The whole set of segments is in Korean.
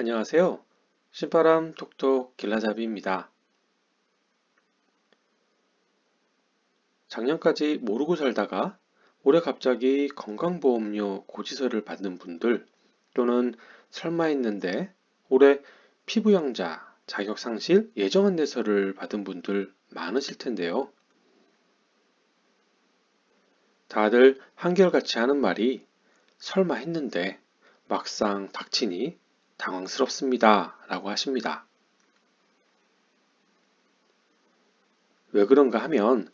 안녕하세요. 신바람 톡톡 길라잡이입니다. 작년까지 모르고 살다가 올해 갑자기 건강보험료 고지서를 받는 분들 또는 설마 했는데 올해 피부양자 자격상실 예정 안내서를 받은 분들 많으실 텐데요. 다들 한결같이 하는 말이 설마 했는데 막상 닥치니 당황스럽습니다 라고 하십니다. 왜 그런가 하면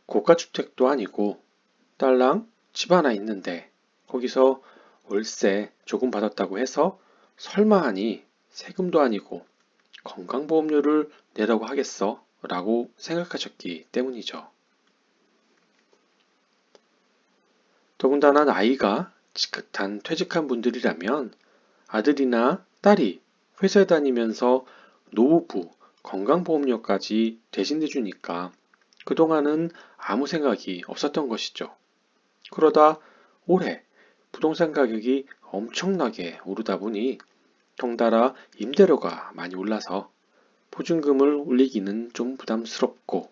고가주택도 아니고 딸랑 집 하나 있는데 거기서 월세 조금 받았다고 해서 설마 하니 세금도 아니고 건강보험료를 내라고 하겠어? 라고 생각하셨기 때문이죠. 더군다나 나이가 지긋한 퇴직한 분들이라면 아들이나 딸이 회사에 다니면서 노후부 건강보험료까지 대신 내주니까 그동안은 아무 생각이 없었던 것이죠. 그러다 올해 부동산 가격이 엄청나게 오르다 보니 덩달아 임대료가 많이 올라서 보증금을 올리기는 좀 부담스럽고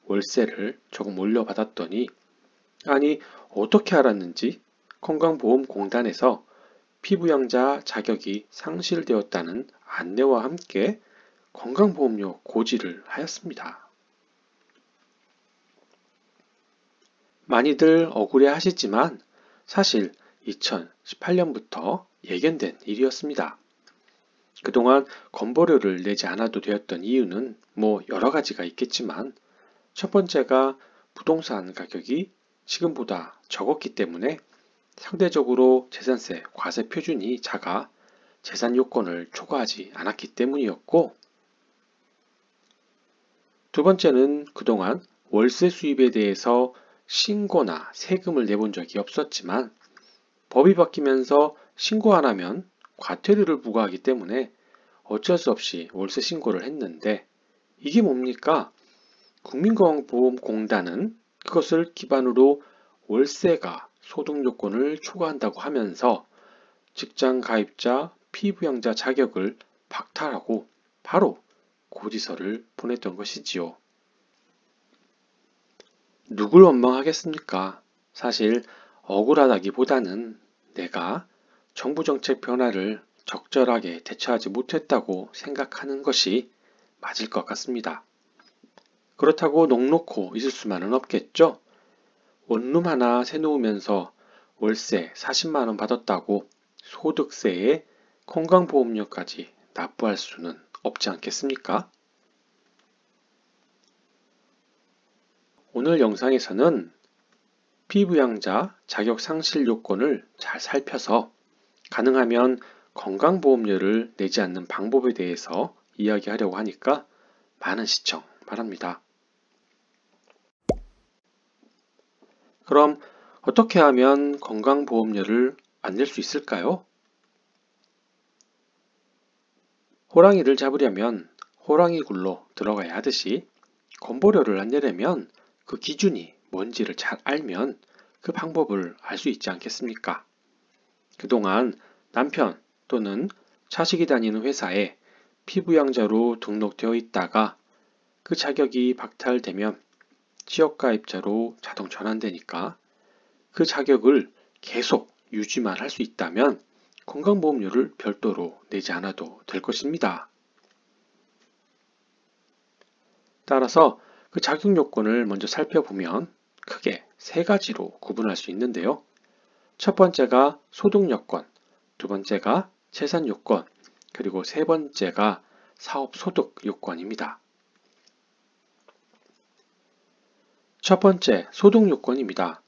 월세를 조금 올려받았더니 아니 어떻게 알았는지 건강보험공단에서 피부양자 자격이 상실되었다는 안내와 함께 건강보험료 고지를 하였습니다. 많이들 억울해 하시지만 사실 2018년부터 예견된 일이었습니다. 그동안 건보료를 내지 않아도 되었던 이유는 여러 가지가 있겠지만 첫 번째가 부동산 가격이 지금보다 적었기 때문에 상대적으로 재산세 과세 표준이 작아 재산 요건을 초과하지 않았기 때문이었고 두 번째는 그동안 월세 수입에 대해서 신고나 세금을 내본 적이 없었지만 법이 바뀌면서 신고 안 하면 과태료를 부과하기 때문에 어쩔 수 없이 월세 신고를 했는데 이게 뭡니까? 국민건강보험공단은 그것을 기반으로 월세가 소득요건을 초과한다고 하면서 직장 가입자 피부양자 자격을 박탈하고 바로 고지서를 보냈던 것이지요. 누굴 원망하겠습니까? 사실 억울하다기보다는 내가 정부 정책 변화를 적절하게 대처하지 못했다고 생각하는 것이 맞을 것 같습니다. 그렇다고 넋놓고 있을 수만은 없겠죠? 원룸 하나 세놓으면서 월세 40만 원 받았다고 소득세에 건강보험료까지 납부할 수는 없지 않겠습니까? 오늘 영상에서는 피부양자 자격 상실 요건을 잘 살펴서 가능하면 건강보험료를 내지 않는 방법에 대해서 이야기하려고 하니까 많은 시청 바랍니다. 그럼 어떻게 하면 건강보험료를 안 낼 수 있을까요? 호랑이를 잡으려면 호랑이 굴로 들어가야 하듯이 건보료를 안 내려면 그 기준이 뭔지를 잘 알면 그 방법을 알 수 있지 않겠습니까? 그동안 남편 또는 자식이 다니는 회사에 피부양자로 등록되어 있다가 그 자격이 박탈되면 취업가입자로 자동 전환되니까 그 자격을 계속 유지만 할 수 있다면 건강보험료를 별도로 내지 않아도 될 것입니다. 따라서 그 자격 요건을 먼저 살펴보면 크게 세 가지로 구분할 수 있는데요. 첫 번째가 소득 요건, 두 번째가 재산 요건, 그리고 세 번째가 사업 소득 요건입니다. 첫 번째 소득 요건입니다.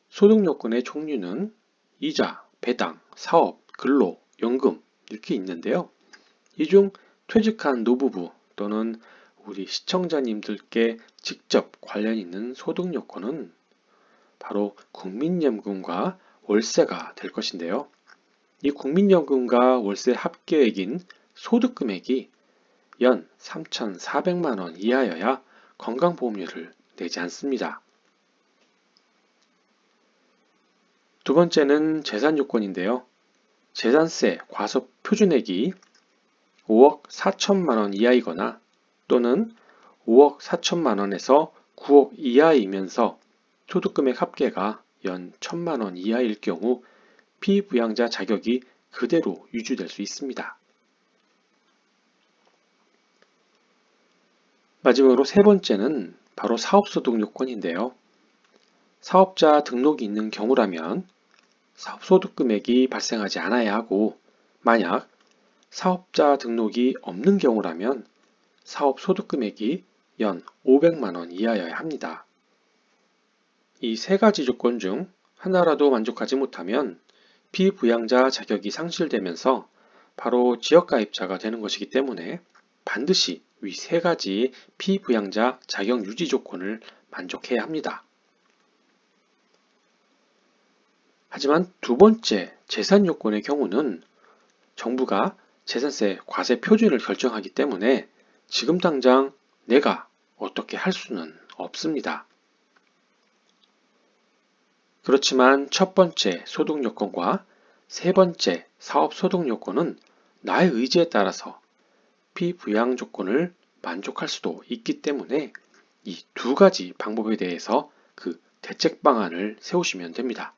소득 요건의 종류는 이자, 배당, 사업, 근로, 연금 이렇게 있는데요. 이 중 퇴직한 노부부 또는 우리 시청자님들께 직접 관련 있는 소득 요건은 바로 국민연금과 월세가 될 것인데요. 이 국민연금과 월세 합계액인 소득금액이 연 3,400만 원 이하여야 건강보험료를 내지 않습니다. 두 번째는 재산 요건인데요. 재산세 과소 표준액이 5억 4천만 원 이하이거나 또는 5억 4천만 원에서 9억 이하이면서 소득금액 합계가 연 1천만 원 이하일 경우 피부양자 자격이 그대로 유지될 수 있습니다. 마지막으로 세 번째는 바로 사업소득 요건인데요. 사업자 등록이 있는 경우라면 사업소득금액이 발생하지 않아야 하고, 만약 사업자 등록이 없는 경우라면 사업소득금액이 연 500만 원 이하여야 합니다. 이 세 가지 조건 중 하나라도 만족하지 못하면 피부양자 자격이 상실되면서 바로 지역가입자가 되는 것이기 때문에 반드시 위 세 가지 피부양자 자격 유지 조건을 만족해야 합니다. 하지만 두 번째 재산 요건의 경우는 정부가 재산세 과세 표준을 결정하기 때문에 지금 당장 내가 어떻게 할 수는 없습니다. 그렇지만 첫 번째 소득 요건과 세 번째 사업 소득 요건은 나의 의지에 따라서 피부양 조건을 만족할 수도 있기 때문에 이 두 가지 방법에 대해서 그 대책 방안을 세우시면 됩니다.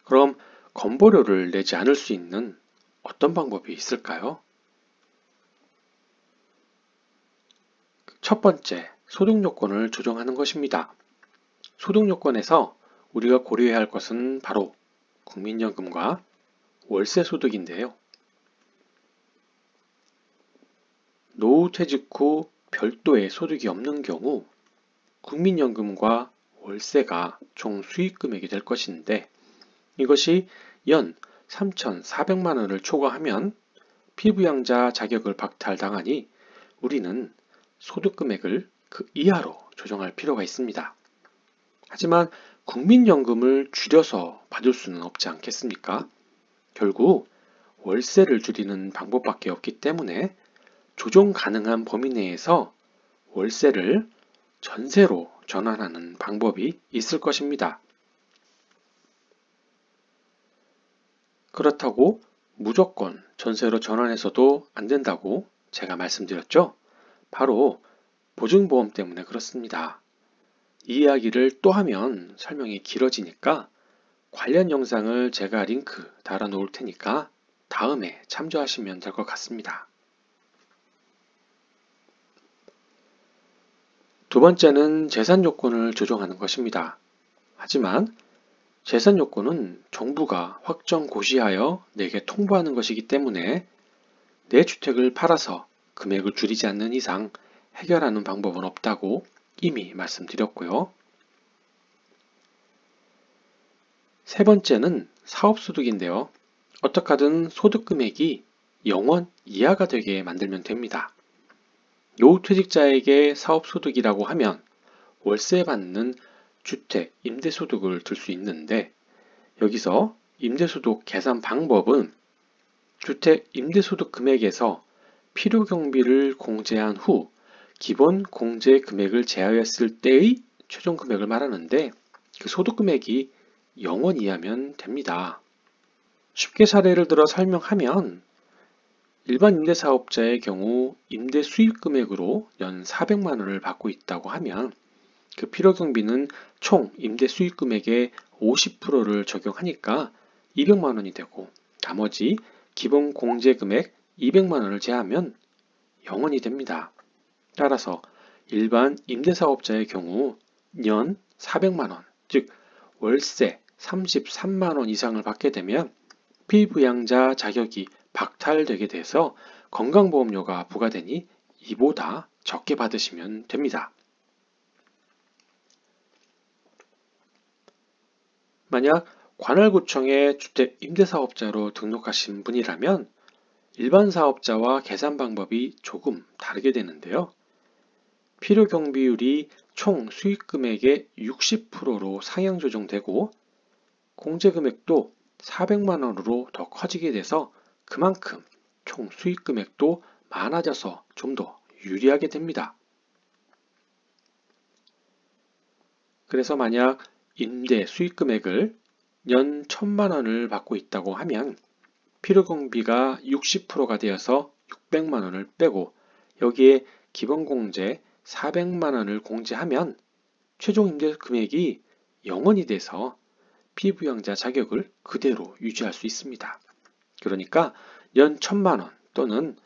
그럼 건보료를 내지 않을 수 있는 어떤 방법이 있을까요? 첫 번째, 소득 요건을 조정하는 것입니다. 소득 요건에서 우리가 고려해야 할 것은 바로 국민연금과 월세 소득인데요. 노후 퇴직 후 별도의 소득이 없는 경우 국민연금과 월세가 총 수익금액이 될 것인데, 이것이 연 3,400만 원을 초과하면 피부양자 자격을 박탈당하니 우리는 소득금액을 그 이하로 조정할 필요가 있습니다. 하지만 국민연금을 줄여서 받을 수는 없지 않겠습니까? 결국 월세를 줄이는 방법밖에 없기 때문에 조정 가능한 범위 내에서 월세를 전세로 전환하는 방법이 있을 것입니다. 그렇다고 무조건 전세로 전환해서도 안 된다고 제가 말씀드렸죠? 바로 보증보험 때문에 그렇습니다. 이 이야기를 또 하면 설명이 길어지니까 관련 영상을 제가 링크 달아 놓을 테니까 다음에 참조하시면 될 것 같습니다. 두 번째는 재산 요건을 조정하는 것입니다. 하지만 재산 요건은 정부가 확정 고시하여 내게 통보하는 것이기 때문에 내 주택을 팔아서 금액을 줄이지 않는 이상 해결하는 방법은 없다고 이미 말씀드렸고요. 세 번째는 사업소득인데요. 어떻게 하든 소득금액이 0원 이하가 되게 만들면 됩니다. 노후퇴직자에게 사업소득이라고 하면 월세 받는 주택, 임대소득을 들 수 있는데, 여기서 임대소득 계산 방법은 주택 임대소득 금액에서 필요경비를 공제한 후 기본 공제 금액을 제하였을 때의 최종 금액을 말하는데, 그 소득금액이 0원 이하면 됩니다. 쉽게 사례를 들어 설명하면 일반 임대사업자의 경우 임대 수입금액으로 연 400만 원을 받고 있다고 하면 그 필요경비는 총 임대 수익금액의 50%를 적용하니까 200만 원이 되고, 나머지 기본 공제금액 200만 원을 제하면 0원이 됩니다. 따라서 일반 임대사업자의 경우 연 400만 원, 즉 월세 33만 원 이상을 받게 되면 피부양자 자격이 박탈되게 돼서 건강보험료가 부과되니 이보다 적게 받으시면 됩니다. 만약 관할구청에 주택 임대사업자로 등록하신 분이라면 일반 사업자와 계산 방법이 조금 다르게 되는데요. 필요경비율이 총 수익금액의 60%로 상향 조정되고 공제금액도 400만 원으로 더 커지게 돼서 그만큼 총 수익금액도 많아져서 좀 더 유리하게 됩니다. 그래서 만약 임대 수익금액을 연 1,000만 원을 받고 있다고 하면 필요경비가 60%가 되어서 600만 원을 빼고 여기에 기본공제 400만 원을 공제하면 최종 임대 금액이 0원이 돼서 피부양자 자격을 그대로 유지할 수 있습니다. 그러니까 연 1,000만 원 또는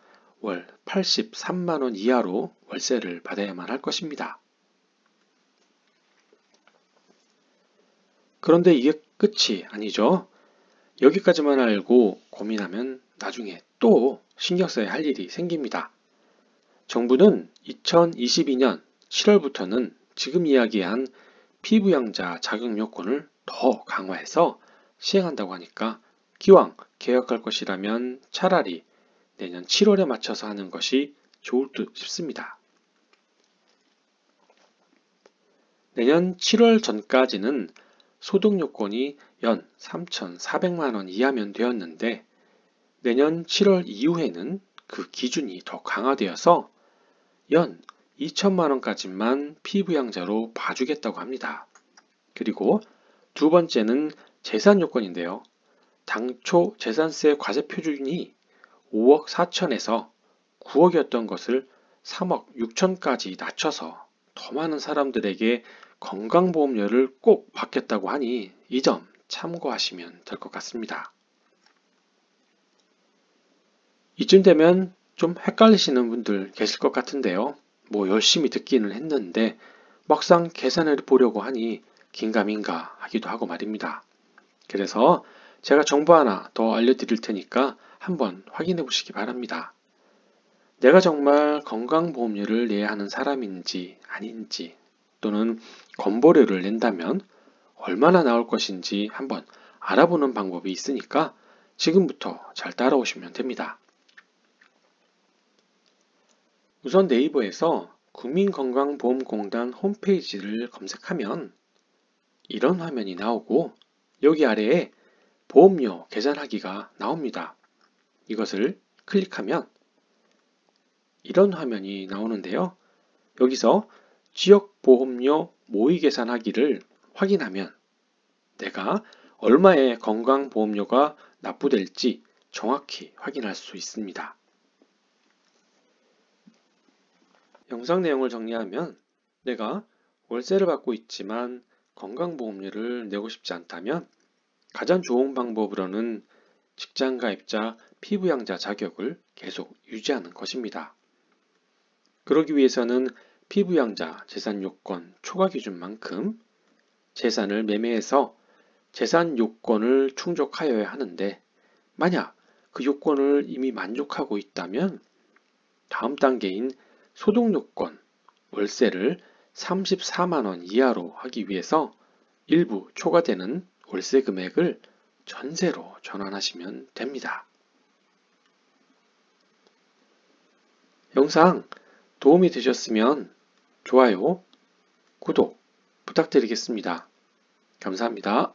월 83만 원 이하로 월세를 받아야만 할 것입니다. 그런데 이게 끝이 아니죠. 여기까지만 알고 고민하면 나중에 또 신경 써야 할 일이 생깁니다. 정부는 2022년 7월부터는 지금 이야기한 피부양자 자격 요건을 더 강화해서 시행한다고 하니까 기왕 개혁할 것이라면 차라리 내년 7월에 맞춰서 하는 것이 좋을 듯 싶습니다. 내년 7월 전까지는 소득 요건이 연 3,400만 원 이하면 되었는데 내년 7월 이후에는 그 기준이 더 강화되어서 연 2천만 원까지만 피부양자로 봐주겠다고 합니다. 그리고 두 번째는 재산 요건인데요. 당초 재산세 과세 표준이 5억 4천에서 9억이었던 것을 3억 6천까지 낮춰서 더 많은 사람들에게 건강보험료를 꼭 받겠다고 하니 이 점 참고하시면 될 것 같습니다. 이쯤 되면 좀 헷갈리시는 분들 계실 것 같은데요. 뭐 열심히 듣기는 했는데 막상 계산을 보려고 하니 긴가민가 하기도 하고 말입니다. 그래서 제가 정보 하나 더 알려드릴 테니까 한번 확인해 보시기 바랍니다. 내가 정말 건강보험료를 내야 하는 사람인지 아닌지 또는 건보료를 낸다면 얼마나 나올 것인지 한번 알아보는 방법이 있으니까 지금부터 잘 따라오시면 됩니다. 우선 네이버에서 국민건강보험공단 홈페이지를 검색하면 이런 화면이 나오고 여기 아래에 보험료 계산하기가 나옵니다. 이것을 클릭하면 이런 화면이 나오는데요. 여기서 지역보험료 모의 계산하기를 확인하면 내가 얼마의 건강보험료가 납부될지 정확히 확인할 수 있습니다. 영상 내용을 정리하면 내가 월세를 받고 있지만 건강보험료를 내고 싶지 않다면 가장 좋은 방법으로는 직장가입자 피부양자 자격을 계속 유지하는 것입니다. 그러기 위해서는 피부양자 재산요건 초과기준만큼 재산을 매매해서 재산 요건을 충족하여야 하는데 만약 그 요건을 이미 만족하고 있다면 다음 단계인 소득요건 월세를 34만 원 이하로 하기 위해서 일부 초과되는 월세 금액을 전세로 전환하시면 됩니다. 영상 도움이 되셨으면 좋아요, 구독 부탁드리겠습니다. 감사합니다.